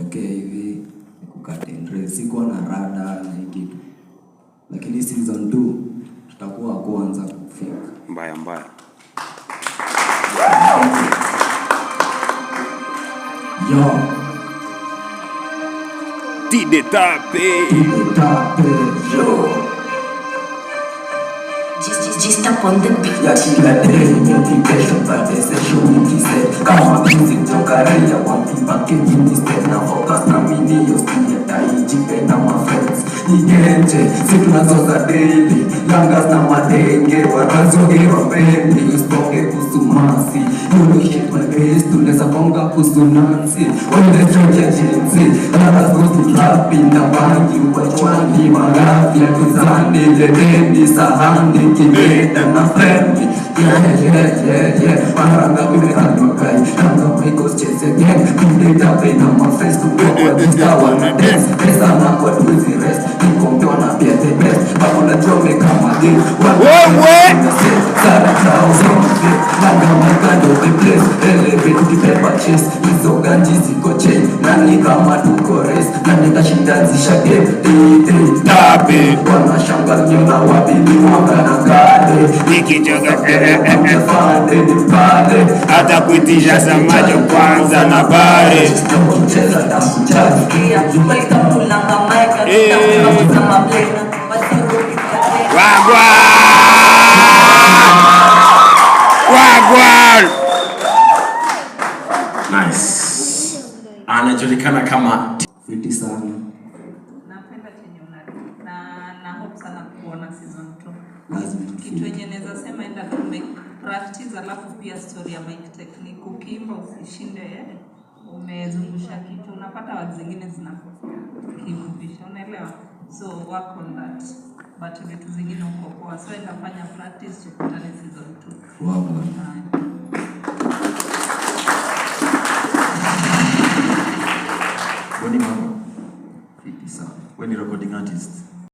nitokee hivi nikukate interest. Sikuwa na rada na kitu. Lakini season 2 tutakuwa kwanza kufika. Mbaya. Yo. Tide tape, yo. Just up on the beat. Ya kila day motivation pate session nikise kama music toka raia wampipake minister na focus na mini yostia taijipe na my friends nigenje si tunazoza daily langas na madenge wanazoge wapendi uspoke kusumasi you shit my base tunaweza konga kusunansi on the street ya jinsi langas goes to trap in the bangi wachwani magafi ya kuzani ledendi sahandi kibeta na friendly yeah paranga vimekandwa kai kama Michael chase again kumleta pena my friends to go kwa dista wana dance pesa na kwa tuzi rest nikompewa na pia the best bako na jome kama game Sara Krause Langa Markando the place elevate ukipepa chase hizo ganji ziko chain nani kama tuko race nani kashinda zisha game Tape, wanashanga nyona wabili mwanga na kade nikichoka Fande ni pale hata kuitisha samajo kwanza na bare. kucheza na kuchaji Wagwan. Nice. Anajulikana kama fiti sana. Napenda chenye na hope sana kuona season 2. Lazima Kitu yenye naweza sema enda tu make practice, alafu pia story ya mic technique. Ukiimba usishinde umezungusha kitu, unapata watu zingine zinakimbisha, unaelewa? So work on that. But vitu zingine uko poa. So enda fanya practice, tukutane season 2. Wow. Boni mama. Fiti sana. When you recording artist.